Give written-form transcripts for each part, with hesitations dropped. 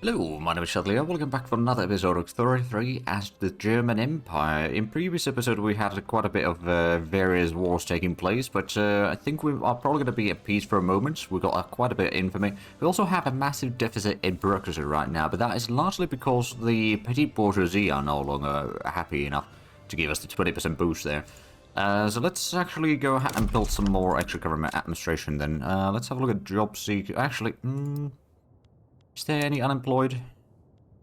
Hello, my name is Shadley. Welcome back for another episode of 33 as the German Empire. In previous episode we had quite a bit of various wars taking place, but I think we are probably going to be at peace for a moment. We've got quite a bit of infamy. We also have a massive deficit in bureaucracy right now, but that is largely because the petite bourgeoisie are no longer happy enough to give us the 20% boost there. So let's actually go ahead and build some more extra government administration then. Let's have a look at job seeker. Actually, is there any unemployed?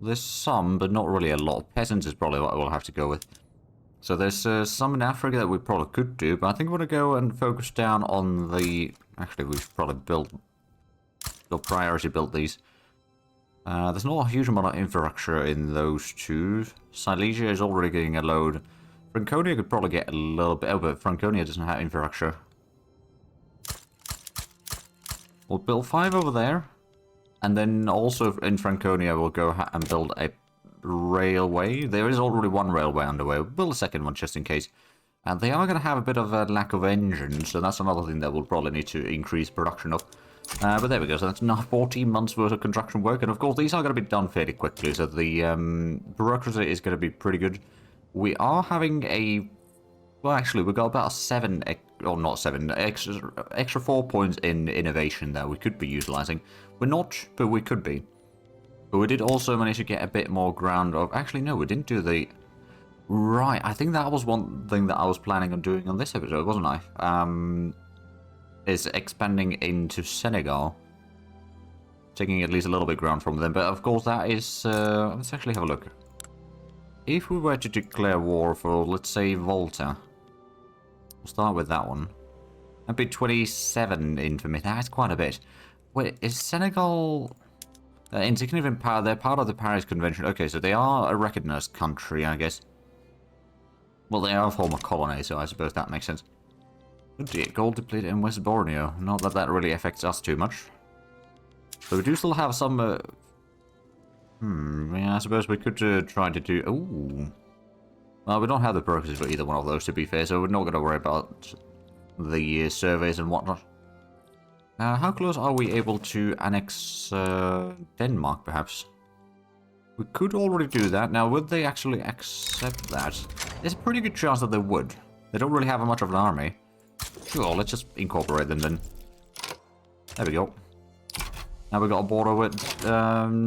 There's some, but not really a lot. Peasants is probably what we'll have to go with. So there's some in Africa that we probably could do, but I think we're going to go and focus down on the... Actually, we should probably build priority build these. There's not a huge amount of infrastructure in those two. Silesia is already getting a load. Franconia could probably get a little bit, but Franconia doesn't have infrastructure. We'll build 5 over there. And then also in Franconia, we'll go and build a railway. There is already one railway underway. We'll build a second one just in case. And they are going to have a bit of a lack of engines, so that's another thing that we'll probably need to increase production of. But there we go, so that's now 14 months worth of construction work. And of course, these are going to be done fairly quickly, so the bureaucracy is going to be pretty good. We are having a... Well, actually, we've got about 7, or not 7, extra 4 points in innovation that we could be utilizing. We're not, but we could be. But we did also manage to get a bit more ground of... Actually, no, we didn't do the... Right, I think that was one thing that I was planning on doing on this episode, wasn't I? Is expanding into Senegal. Taking at least a little bit ground from them. But of course, that is... let's actually have a look. If we were to declare war for, let's say, Volta... We'll start with that one. That'd be 27 infamy. That's quite a bit. Wait, is Senegal... insignificant power? They're part of the Paris Convention. Okay, so they are a recognized country, I guess. Well, they are a former colony, so I suppose that makes sense. Oh dear, gold depleted in West Borneo. Not that that really affects us too much. But we do still have some... yeah, I suppose we could try to do... Ooh. Well, we don't have the bureaucracy for either one of those, to be fair, so we're not going to worry about the surveys and whatnot. How close are we able to annex Denmark, perhaps? We could already do that. Now, would they actually accept that? There's a pretty good chance that they would. They don't really have much of an army. Sure, let's just incorporate them then. There we go. Now we've got a border with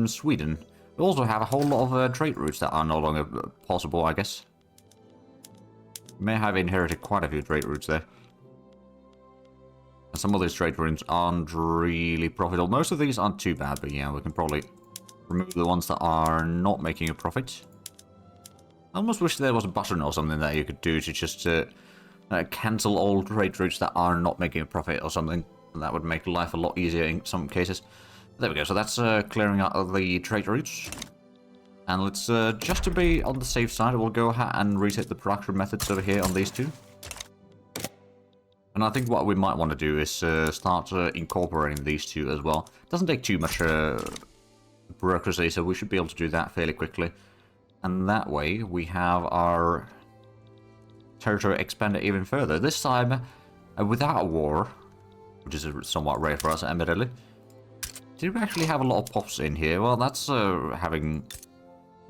Sweden. We also have a whole lot of trade routes that are no longer possible, I guess. May have inherited quite a few trade routes there. And some of these trade routes aren't really profitable. Most of these aren't too bad, but yeah, we can probably remove the ones that are not making a profit. I almost wish there was a button or something that you could do to just cancel all trade routes that are not making a profit or something. That would make life a lot easier in some cases. There we go, so that's clearing out of the trade routes. And let's, just to be on the safe side, we'll go ahead and reset the production methods over here on these two. And I think what we might want to do is start incorporating these two as well. Doesn't take too much bureaucracy, so we should be able to do that fairly quickly. And that way, we have our territory expanded even further. This time, without a war, which is somewhat rare for us, admittedly. Did we actually have a lot of pops in here? Well, that's having...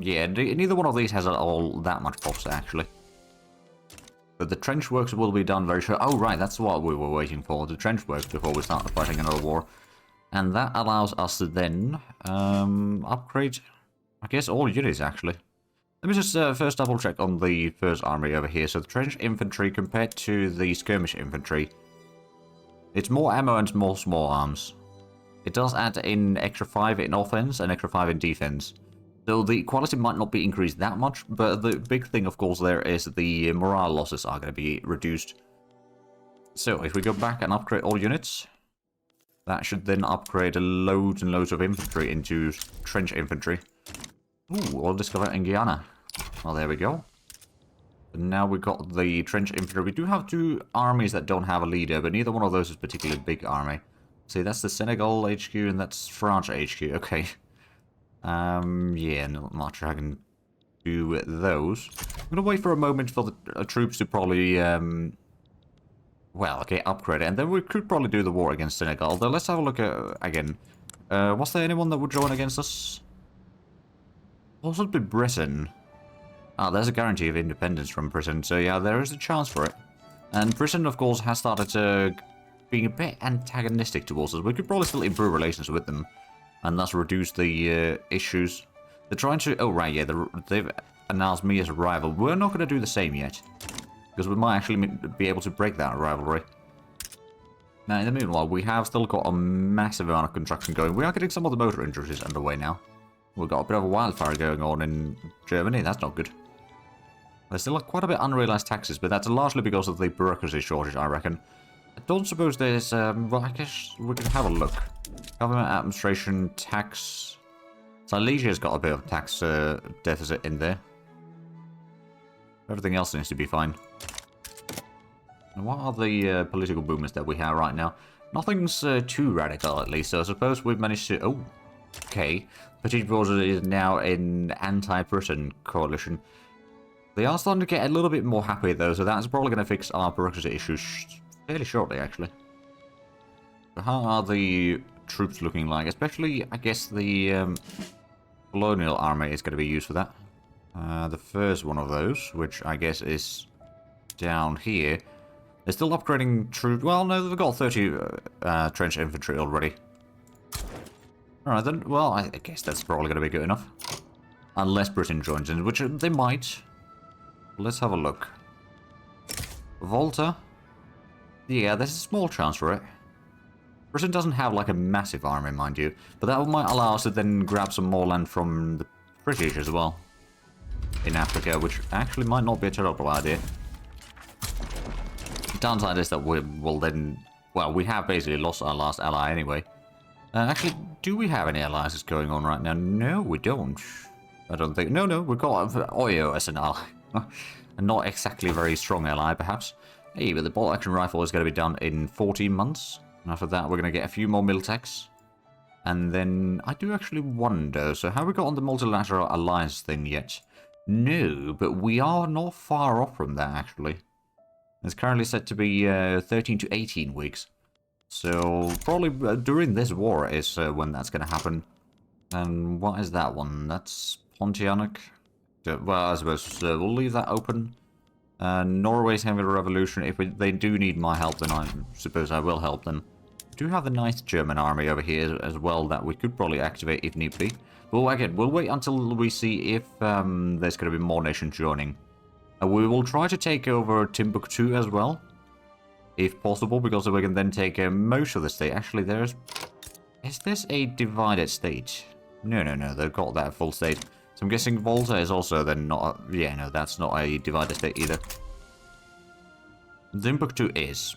Yeah, neither one of these has all that much pops, actually. But the trench works will be done very short. Oh, right, that's what we were waiting for. The trench works before we start fighting another war. And that allows us to then upgrade, I guess, all units, actually. Let me just first double check on the first army over here. So the trench infantry compared to the skirmish infantry. It's more ammo and more small arms. It does add in extra 5 in offense and extra 5 in defense. So the quality might not be increased that much, but the big thing, of course, there is the morale losses are going to be reduced. So if we go back and upgrade all units, that should then upgrade loads and loads of infantry into trench infantry. Ooh, all discovered in Guyana. Well, there we go. And now we've got the trench infantry. We do have 2 armies that don't have a leader, but neither one of those is a particularly big army. See, that's the Senegal HQ and that's France HQ. Okay. Yeah, not much I can do with those. I'm gonna wait for a moment for the troops to probably, well, okay, upgrade it, and then we could probably do the war against Senegal. Although, let's have a look at, again. Was there anyone that would join against us? Possibly Britain. Ah, there's a guarantee of independence from Britain, so yeah, there is a chance for it. And Britain, of course, has started being a bit antagonistic towards us. We could probably still improve relations with them, and thus reduce the issues. They're trying to... Oh, right, yeah, they've announced me as a rival. We're not going to do the same yet, because we might actually be able to break that rivalry. Now, in the meanwhile, we have still got a massive amount of construction going. We are getting some of the motor industries underway now. We've got a bit of a wildfire going on in Germany. That's not good. There's still quite a bit unrealized taxes, but that's largely because of the bureaucracy shortage, I reckon. I don't suppose there's... well, I guess we can have a look. Government administration, tax... Silesia's got a bit of tax deficit in there. Everything else seems to be fine. And what are the political boomers that we have right now? Nothing's too radical, at least, so I suppose we've managed to... Oh, okay. Petit Bourgeois is now in anti-Britain coalition. They are starting to get a little bit more happy, though, so that's probably going to fix our bureaucracy issues fairly shortly, actually. So how are the troops looking like? Especially, I guess, the Colonial army is going to be used for that. The first one of those, which I guess is down here. They're still upgrading troops. Well, no, they've got 30 trench infantry already. Alright then, well, I guess that's probably going to be good enough. Unless Britain joins in, which they might. Let's have a look. Volta. Yeah, there's a small chance for it. Britain doesn't have like a massive army, mind you, but that might allow us to then grab some more land from the British as well. In Africa, which actually might not be a terrible idea. The downside is that we will then... Well, we have basically lost our last ally anyway. Actually, do we have any alliances going on right now? No, we don't. I don't think... No, we've got Oyo as an ally. And not exactly a very strong ally, perhaps. Hey, but the bolt action rifle is going to be done in 14 months. And after that, we're going to get a few more Miltex. And then, I do actually wonder, so have we got on the multilateral alliance thing yet? No, but we are not far off from that, actually. It's currently set to be 13 to 18 weeks. So, probably during this war is when that's going to happen. And what is that one? That's Pontianak. Well, I suppose we'll leave that open. Norway's having a revolution. If they do need my help, then I suppose I will help them. We do have the nice German army over here as well that we could probably activate if need be. But again, we'll wait until we see if there's going to be more nations joining. We will try to take over Timbuktu as well, if possible, because we can then take most of the state. Actually, is this a divided state? No, they've got that full state. So I'm guessing Volta is also then not... Yeah, no, that's not a divided state either. Timbuktu is.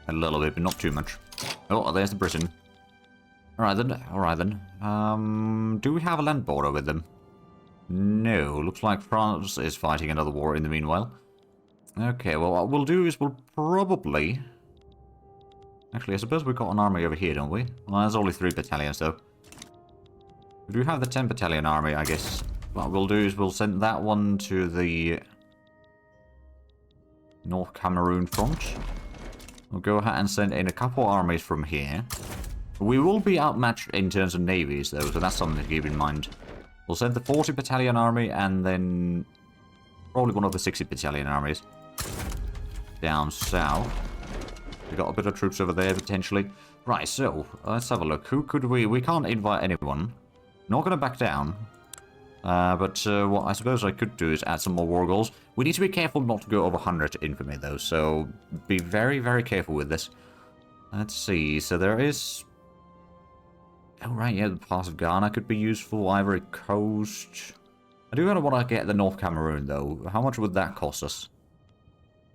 A little bit, but not too much. Oh, there's the Britain. Alright then. Do we have a land border with them? No, looks like France is fighting another war in the meanwhile. Okay, well, what we'll do is we'll probably... Actually, I suppose we've got an army over here, don't we? Well, there's only 3 battalions, though. We do have the 10 battalion army, I guess. What we'll do is we'll send that one to the North Cameroon front. We'll go ahead and send in a couple armies from here. We will be outmatched in terms of navies, though, so that's something to keep in mind. We'll send the 40 battalion army and then probably one of the 60 battalion armies down south. We've got a bit of troops over there, potentially. Right, so, let's have a look. Who could we... We can't invite anyone. Not going to back down. But what I suppose I could do is add some more war goals. We need to be careful not to go over 100 infamy, though, so be very, very careful with this. Let's see, so there is... Oh, right, yeah, the part of Ghana could be useful. Ivory Coast. I do kind of want to get the North Cameroon, though. How much would that cost us?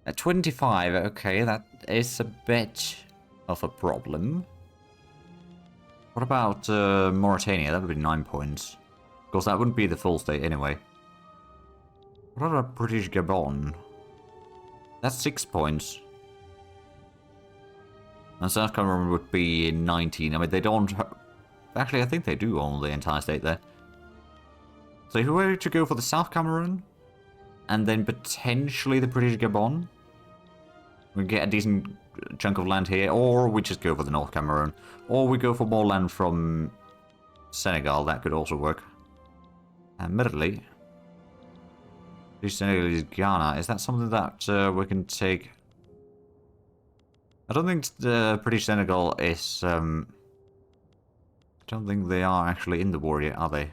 At 25, okay, that is a bit of a problem. What about Mauritania? That would be 9 points. Of course, that wouldn't be the full state anyway. What about British Gabon? That's 6 points. And South Cameroon would be 19. I mean, they don't... Actually, I think they do own the entire state there. So if we were to go for the South Cameroon, and then potentially the British Gabon, we get a decent chunk of land here, or we just go for the North Cameroon. Or we go for more land from Senegal, that could also work. Admittedly, Senegalese Ghana, is that something that we can take? I don't think British Senegal is... I don't think they are actually in the war yet, are they?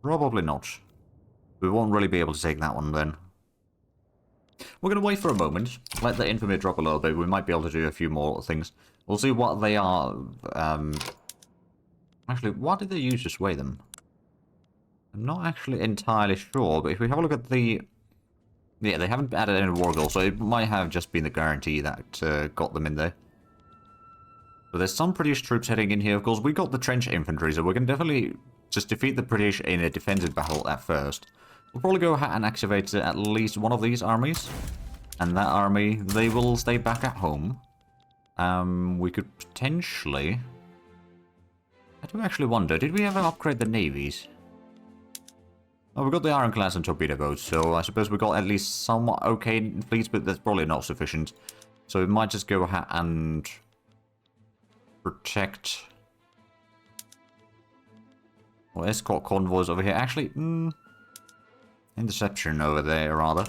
Probably not. We won't really be able to take that one then. We're going to wait for a moment, let the infamy drop a little bit. We might be able to do a few more things. We'll see what they are. Actually, what did they use to sway them? I'm not actually entirely sure, but if we have a look at the... Yeah, they haven't added any war goals, so it might have just been the guarantee that got them in there. But there's some British troops heading in here. Of course, we got the trench infantry, so we can definitely just defeat the British in a defensive battle at first. We'll probably go ahead and activate at least one of these armies. And that army, they will stay back at home. We could potentially... I do actually wonder, did we ever upgrade the navies? Oh, we got the ironclads and torpedo boats, so I suppose we got at least somewhat okay fleets, but that's probably not sufficient. So we might just go ahead and protect... Well, escort convoys over here. Actually, interception over there, rather.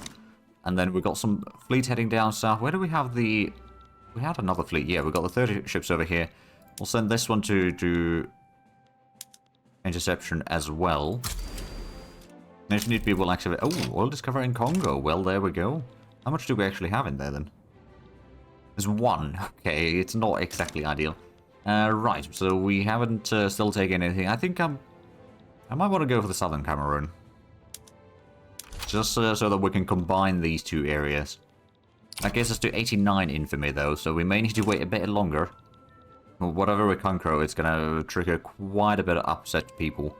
And then we've got some fleet heading down south. Where do we have the... We had another fleet. Yeah, we've got the 30 ships over here. We'll send this one to do interception as well. And if need be, we'll activate... Oh, oil discovery in Congo. Well, there we go. How much do we actually have in there, then? There's one. Okay, it's not exactly ideal. Right, so we haven't still taken anything. I think I might want to go for the southern Cameroon. Just so that we can combine these two areas. That gets us to 89 infamy, though, so we may need to wait a bit longer. Whatever we conquer, it's going to trigger quite a bit of upset people.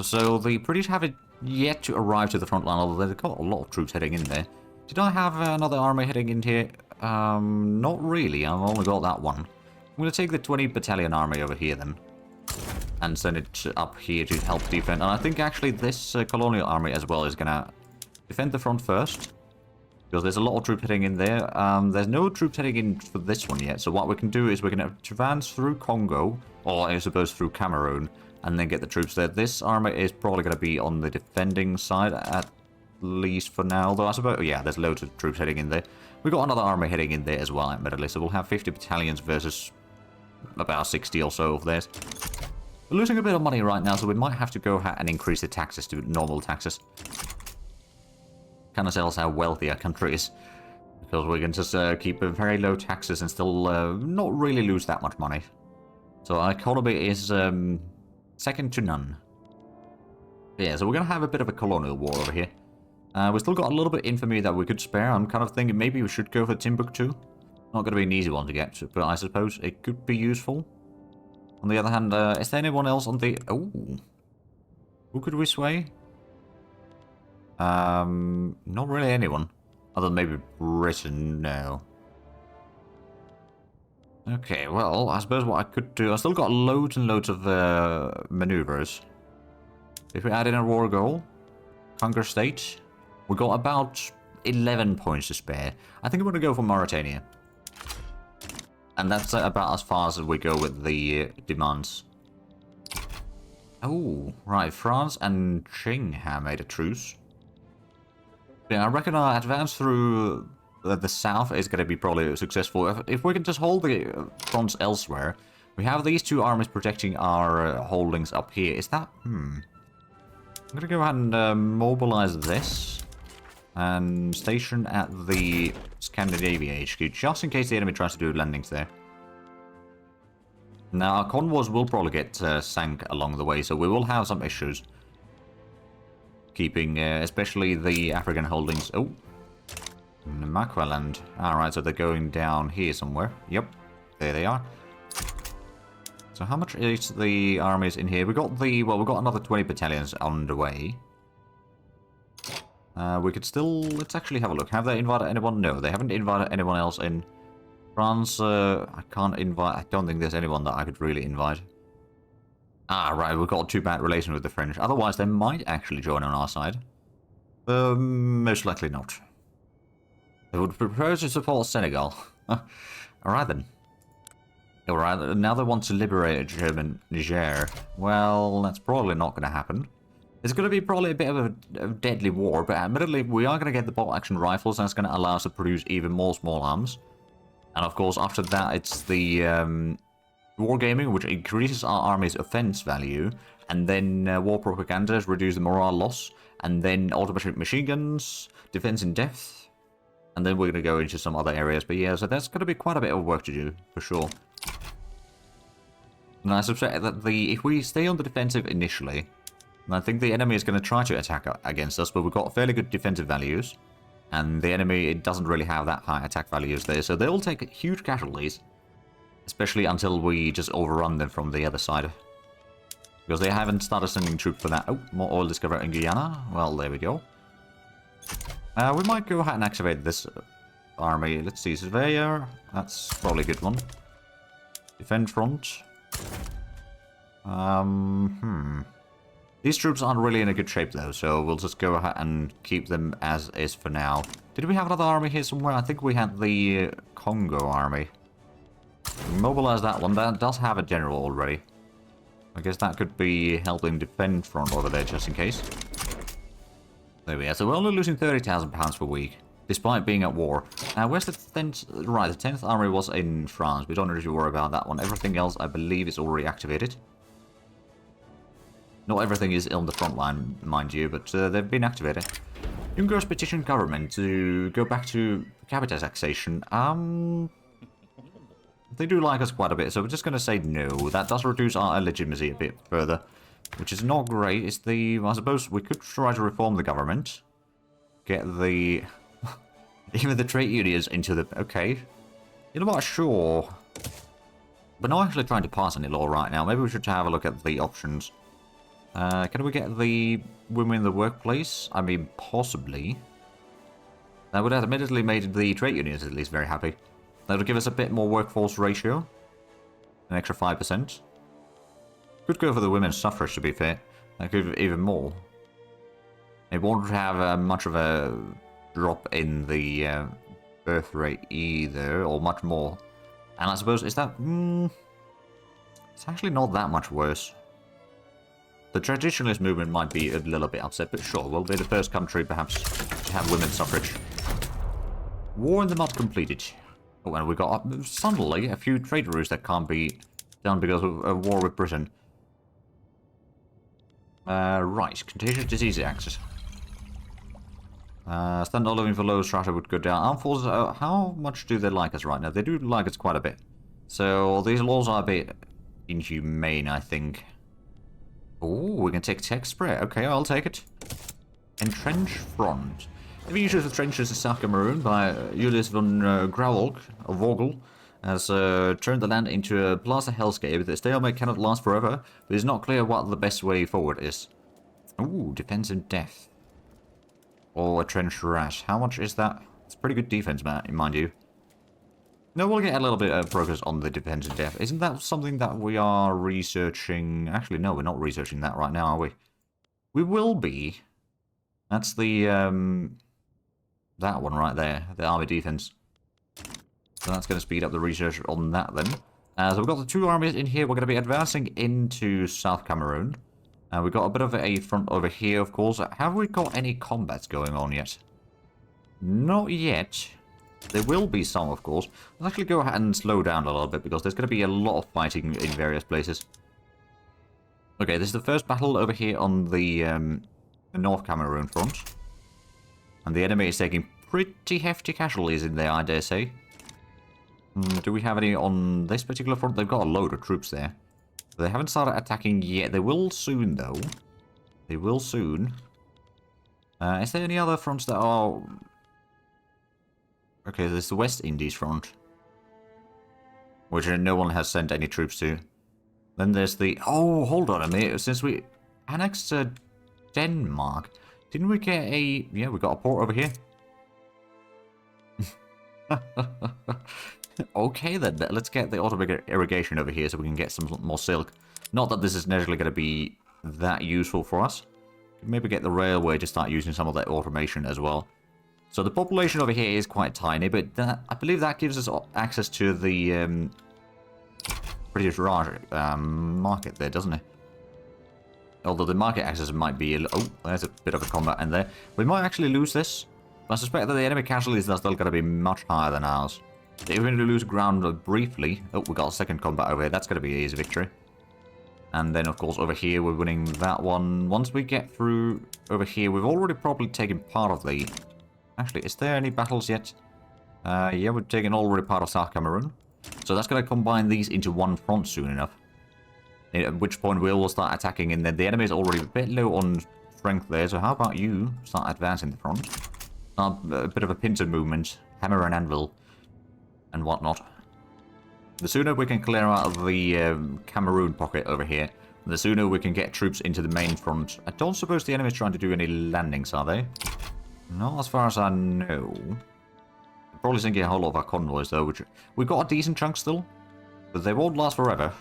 So the British haven't yet to arrive to the front line, although they've got a lot of troops heading in there. Did I have another army heading in here? Not really. I've only got that one. I'm going to take the 20 battalion army over here, then. And send it up here to help defend. And I think, actually, this Colonial army as well is going to defend the front first. Because there's a lot of troops heading in there. There's no troops heading in for this one yet. So what we can do is we can advance through Congo, or I suppose through Cameroon, and then get the troops there. This army is probably going to be on the defending side, at least for now. Though I suppose, oh, yeah, there's loads of troops heading in there. We've got another army heading in there as well, admittedly. So we'll have 50 battalions versus about 60 or so of theirs. We're losing a bit of money right now, so we might have to go ahead and increase the taxes to normal taxes. Kind of tells how wealthy our country is. Because we can just keep very low taxes and still not really lose that much money. So our economy is second to none. Yeah, so we're going to have a bit of a colonial war over here. We've still got a little bit of infamy that we could spare. I'm kind of thinking maybe we should go for Timbuktu. Not going to be an easy one to get, but I suppose it could be useful. On the other hand, is there anyone else on the... Oh. Who could we sway? Not really anyone. Other than maybe Britain, no. Okay, well, I suppose what I could do... I've still got loads and loads of maneuvers. If we add in a war goal, conquer state, we've got about 11 points to spare. I think I'm going to go for Mauritania. And that's about as far as we go with the demands. Oh, right. France and Qing have made a truce. Yeah, I reckon our advance through the south is going to be probably successful. If we can just hold the fronts elsewhere. We have these two armies protecting our holdings up here. Is that... I'm going to go ahead and mobilize this. And station at the Scandinavia HQ, just in case the enemy tries to do landings there. Now, our convoys will probably get sank along the way, so we will have some issues. Keeping, especially the African holdings. Oh, Makwaland. Alright, so they're going down here somewhere. Yep, there they are. So how much is the armies in here? We got the, well, we've got another 20 battalions on the way. We could still... Let's actually have a look. Have they invited anyone? No, they haven't invited anyone else in. France, I can't invite... I don't think there's anyone that I could really invite. Ah, right, we've got too bad relations with the French. Otherwise, they might actually join on our side. Most likely not. They would prefer to support Senegal. Alright then. Alright, now they want to liberate German Niger. Well, that's probably not going to happen. It's going to be probably a bit of a deadly war, but admittedly, we are going to get the bolt-action rifles, and it's going to allow us to produce even more small arms. And of course, after that, it's the wargaming, which increases our army's offense value, and then war propaganda reduces the morale loss, and then automatic machine guns, defense in depth, and then we're going to go into some other areas. But yeah, so that's going to be quite a bit of work to do, for sure. And I suspect that if we stay on the defensive initially, I think the enemy is going to try to attack against us, but we've got fairly good defensive values. And the enemy, it doesn't really have that high attack values there, so they'll take huge casualties. Especially until we just overrun them from the other side. Because they haven't started sending troops for that. Oh, more oil discovered in Guyana. Well, there we go. We might go ahead and activate this army. Let's see, Surveyor. That's probably a good one. Defend front. These troops aren't really in a good shape though, so we'll just go ahead and keep them as is for now. Did we have another army here somewhere? I think we had the Congo army. Mobilize that one. That does have a general already. I guess that could be helping defend front over there just in case. There we are. So we're only losing £30,000 per week, despite being at war. Now, where's the 10th? Right, the 10th army was in France. We don't need to worry about that one. Everything else, I believe, is already activated. Not everything is on the front line, mind you, but they've been activated. Junker's petitioned government to go back to capital taxation. They do like us quite a bit, so we're just going to say no. That does reduce our legitimacy a bit further, which is not great. It's I suppose we could try to reform the government. Get the... even the trade unions into the... Okay. You know what? Sure. We're not actually trying to pass any law right now. Maybe we should have a look at the options. Can we get the women in the workplace? I mean, possibly. That would have admittedly made the trade unions at least very happy. That would give us a bit more workforce ratio. An extra 5%. Could go for the women's suffrage, to be fair. That could even more. It won't have much of a drop in the birth rate either, or much more. And I suppose, is that... it's actually not that much worse. The traditionalist movement might be a little bit upset, but sure, we'll be the first country, perhaps, to have women's suffrage. War in the mud completed. Oh, and we got, suddenly, a few trade routes that can't be done because of a war with Britain. Right, contagious disease axis. Standard living for low strata would go down. Armed forces, how much do they like us right now? They do like us quite a bit. So, these laws are a bit inhumane, I think. Oh, we can take tech spread. Okay, I'll take it. Entrench front. The issues of trenches in South Cameroon by Julius von Vogel has turned the land into a plaza hellscape. The stalemate cannot last forever, but it's not clear what the best way forward is. Ooh, defense in depth. Or a trench rash. How much is that? It's pretty good defense, mind you. No, we'll get a little bit of progress on the defense in depth. Isn't that something that we are researching? Actually, no, we're not researching that right now, are we? We will be. That's the, that one right there, the army defense. So that's going to speed up the research on that then. So we've got the two armies in here. We're going to be advancing into South Cameroon. We've got a bit of a front over here, of course. Have we got any combats going on yet? Not yet. There will be some, of course. Let's actually go ahead and slow down a little bit, because there's going to be a lot of fighting in various places. Okay, this is the first battle over here on the North Cameroon front. And the enemy is taking pretty hefty casualties in there, I dare say. Do we have any on this particular front? They've got a load of troops there. They haven't started attacking yet. They will soon, though. They will soon. Is there any other fronts that are... Okay, there's the West Indies front. Which no one has sent any troops to. Then there's the... Oh, hold on a minute. Since we annexed Denmark, didn't we get a... Yeah, we got a port over here. Okay, then. Let's get the automated irrigation over here so we can get some more silk. Not that this is necessarily going to be that useful for us. Maybe get the railway to start using some of that automation as well. So the population over here is quite tiny, but I believe that gives us access to the pretty large market there, doesn't it? Although the market access might be... Oh, there's a bit of a combat in there. We might actually lose this. I suspect that the enemy casualties are still going to be much higher than ours. If we're going to lose ground briefly... Oh, we got a second combat over here. That's going to be an easy victory. And then, of course, over here, we're winning that one. Once we get through over here, we've already probably taken part of the... Actually, is there any battles yet? Yeah, we've taken already part of South Cameroon. So that's going to combine these into one front soon enough. At which point we will start attacking, and then the enemy is already a bit low on strength there, so how about you start advancing the front? A bit of a pincer movement, hammer and anvil, and whatnot. The sooner we can clear out of the Cameroon pocket over here, the sooner we can get troops into the main front. I don't suppose the enemy is trying to do any landings, are they? Not as far as I know. They're probably sinking a whole lot of our convoys, though, which... We've got a decent chunk still, but they won't last forever.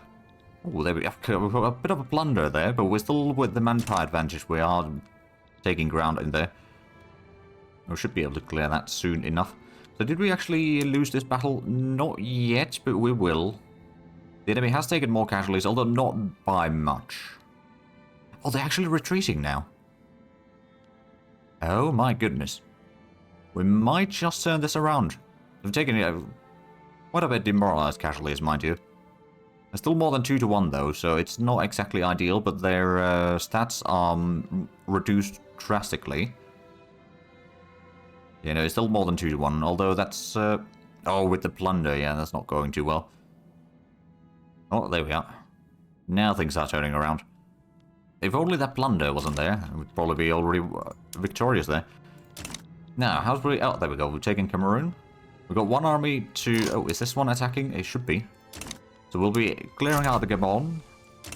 Oh, there we go. We've got a bit of a plunder there, but we're still with the manpower advantage. We are taking ground in there. We should be able to clear that soon enough. So did we actually lose this battle? Not yet, but we will. The enemy has taken more casualties, although not by much. Oh, they're actually retreating now. Oh my goodness. We might just turn this around. They've taken quite a bit demoralized casualties, mind you. They're still more than 2 to 1 though, so it's not exactly ideal, but their stats are reduced drastically. You know, it's still more than 2 to 1, although that's... oh, with the plunder, yeah, that's not going too well. Oh, there we are. Now things are turning around. If only that plunder wasn't there, we'd probably be already victorious there. Now, how's we... Oh, there we go, we've taken Cameroon. We've got one army to... Oh, is this one attacking? It should be. So we'll be clearing out the Gabon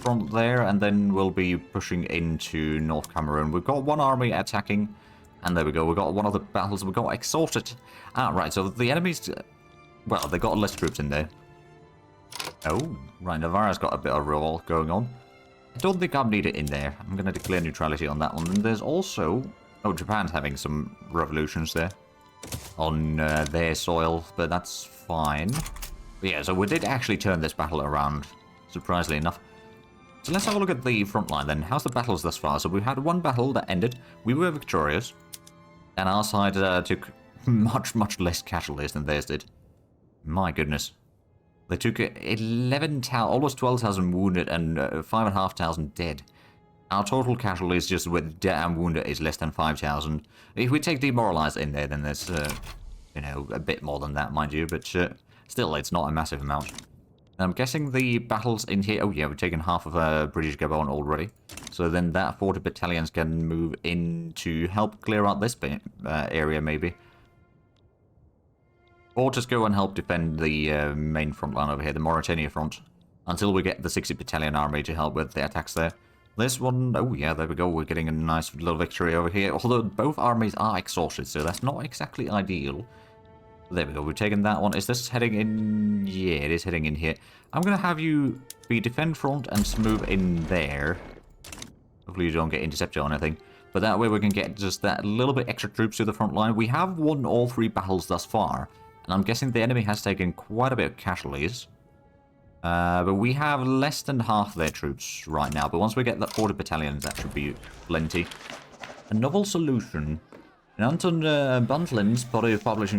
from there, and then we'll be pushing into North Cameroon. We've got one army attacking, and there we go. We've got one of the battles. We've got exhausted. Ah, right, so the enemies... Well, they've got less troops in there. Oh, right, Navarra's got a bit of revolt going on. I don't think I'll need it in there. I'm going to declare neutrality on that one. And there's also... Oh, Japan's having some revolutions there on their soil, but that's fine. But yeah, so we did actually turn this battle around, surprisingly enough. So let's have a look at the front line then. How's the battles thus far? So we've had one battle that ended. We were victorious. And our side took much, much less casualties than theirs did. My goodness. They took 11,000, almost 12,000 wounded and 5,500 dead. Our total casualties just with dead and wounded is less than 5,000. If we take demoralized in there, then there's, you know, a bit more than that, mind you. But still, it's not a massive amount. I'm guessing the battles in here... Oh yeah, we've taken half of British Gabon already. So then that 40 battalions can move in to help clear out this bit, area, maybe. Or just go and help defend the main front line over here, the Mauritania front. Until we get the 60 battalion army to help with the attacks there. This one... Oh yeah, there we go. We're getting a nice little victory over here. Although both armies are exhausted, so that's not exactly ideal. There we go, we've taken that one. Is this heading in? Yeah, it is heading in here. I'm going to have you be defend front and move in there. Hopefully you don't get intercepted or anything. But that way we can get just that little bit extra troops to the front line. We have won all 3 battles thus far. And I'm guessing the enemy has taken quite a bit of casualties. But we have less than half their troops right now. But once we get the 40 battalions, that should be plenty. A novel solution. Anton Buntlin's body of published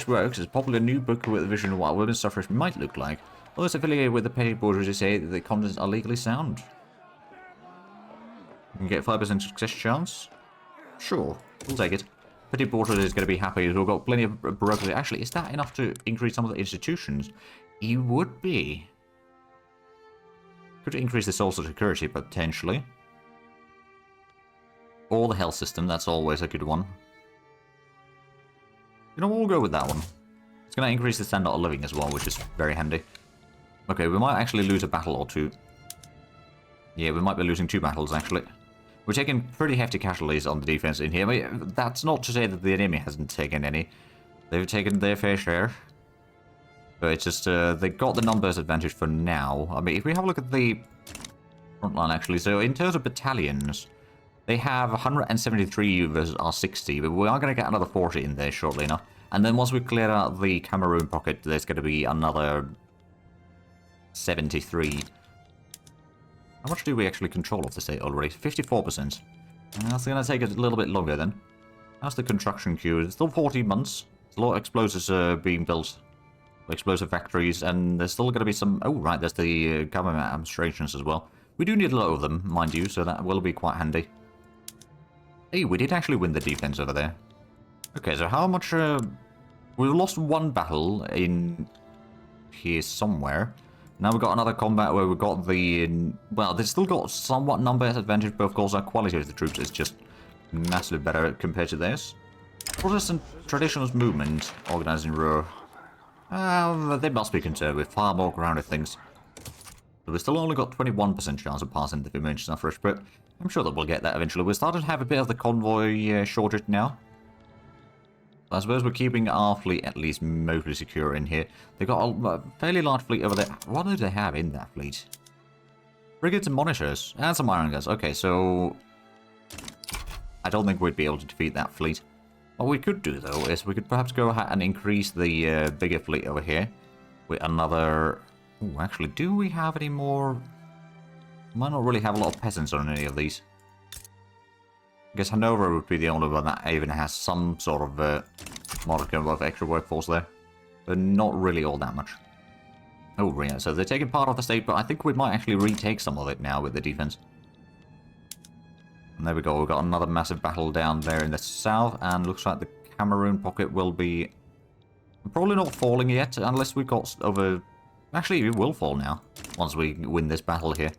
works is probably a new book with a vision of what women's suffrage might look like. Those affiliated with the petty bourgeoisie say that the contents are legally sound. You can get 5% success chance. Sure, we'll take it. Petty bourgeoisie is going to be happy. We've got plenty of bureaucracy. Actually, is that enough to increase some of the institutions? You would be. Could increase the social security, potentially. Or the health system, that's always a good one. You know, we'll go with that one. It's going to increase the standard of living as well, which is very handy. Okay, we might actually lose a battle or 2. Yeah, we might be losing 2 battles, actually. We're taking pretty hefty casualties on the defense in here. But that's not to say that the enemy hasn't taken any. They've taken their fair share. But it's just, they got the numbers advantage for now. I mean, if we have a look at the front line, actually. So, in terms of battalions... They have 173 versus our 60, but we are going to get another 40 in there shortly enough. And then once we clear out the Cameroon pocket, there's going to be another 73. How much do we actually control of the state already? 54%. That's going to take a little bit longer then. How's the construction queue? It's still 14 months. There's a lot of explosives being built. Explosive factories, and there's still going to be some... Oh, right, there's the government administrations as well. We do need a lot of them, mind you, so that will be quite handy. Hey, we did actually win the defense over there. Okay, so how much... We've lost one battle in here somewhere. Now we've got another combat where we've got the... Well, they've still got somewhat number advantage, but of course our quality of the troops is just massively better compared to theirs. Protestant Traditionalist Movement, organized in Ruhr. They must be concerned with far more grounded things. So we've still only got 21% chance of passing the Female Suffrage, but I'm sure that we'll get that eventually. We're starting to have a bit of the convoy shortage now. I suppose we're keeping our fleet at least mostly secure in here. They've got a fairly large fleet over there. What do they have in that fleet? Frigates and monitors. And some iron guns. Okay, so... I don't think we'd be able to defeat that fleet. What we could do, though, is we could perhaps go ahead and increase the bigger fleet over here with another... Ooh, actually, do we have any more... Might not really have a lot of peasants on any of these. I guess Hanover would be the only one that even has some sort of modicum of extra workforce there. But not really all that much. Oh, yeah, so they're taking part of the state, but I think we might actually retake some of it now with the defense. And there we go, we've got another massive battle down there in the south, and looks like the Cameroon pocket will be probably not falling yet, unless we've got over... Actually, it will fall now, once we win this battle here.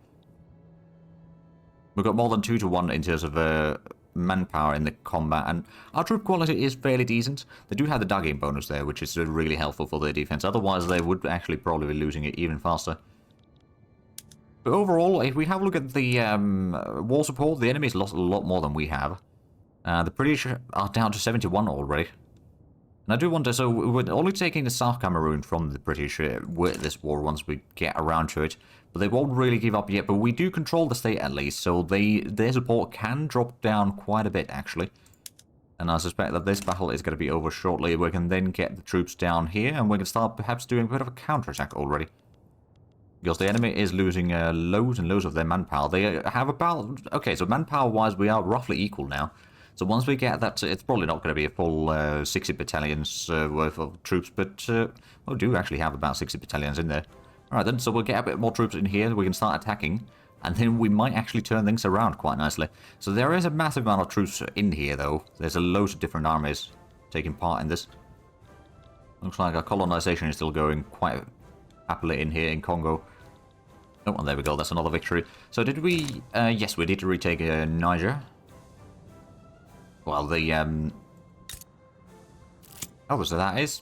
We've got more than 2 to 1 in terms of manpower in the combat, and our troop quality is fairly decent. They do have the dug-in bonus there, which is really helpful for their defense, otherwise they would actually probably be losing it even faster. But overall, if we have a look at the war support, the enemy's lost a lot more than we have. The British are down to 71 already. And I do wonder, so we're only taking the South Cameroon from the British with this war once we get around to it. But they won't really give up yet, but we do control the state at least, so their support can drop down quite a bit, actually. And I suspect that this battle is going to be over shortly. We can then get the troops down here, and we can start perhaps doing a bit of a counterattack already. Because the enemy is losing loads and loads of their manpower. They have about... Okay, so manpower-wise, we are roughly equal now. So once we get that, it's probably not going to be a full 60 battalions worth of troops, but we do actually have about 60 battalions in there. Alright then, so we'll get a bit more troops in here, we can start attacking, and then we might actually turn things around quite nicely. So there is a massive amount of troops in here, though. There's a load of different armies taking part in this. Looks like our colonization is still going quite happily in here in Congo. Oh, well, there we go, that's another victory. So did we... yes, we did retake Niger. Well, the... Oh, so that is...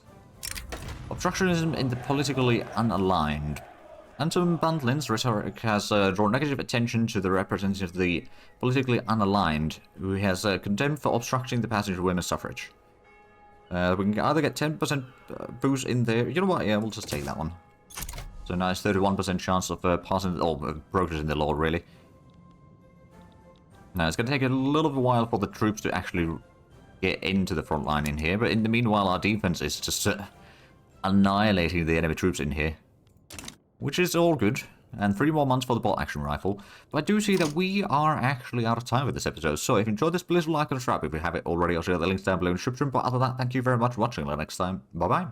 Obstructionism in the politically unaligned. Anton Bandlin's rhetoric has drawn negative attention to the representative of the politically unaligned, who has condemned for obstructing the passage of women's suffrage. We can either get 10% boost in there... You know what, yeah, we'll just take that one. So nice 31% chance of passing, or progressing the law, really. Now, it's going to take a little while for the troops to actually get into the front line in here, but in the meanwhile, our defense is just annihilating the enemy troops in here. Which is all good. And 3 more months for the bolt action rifle. But I do see that we are actually out of time with this episode. So if you enjoyed this, please like and subscribe if you haven't already. I'll share the links down below in the description. But other than that, thank you very much for watching. Until next time, bye-bye.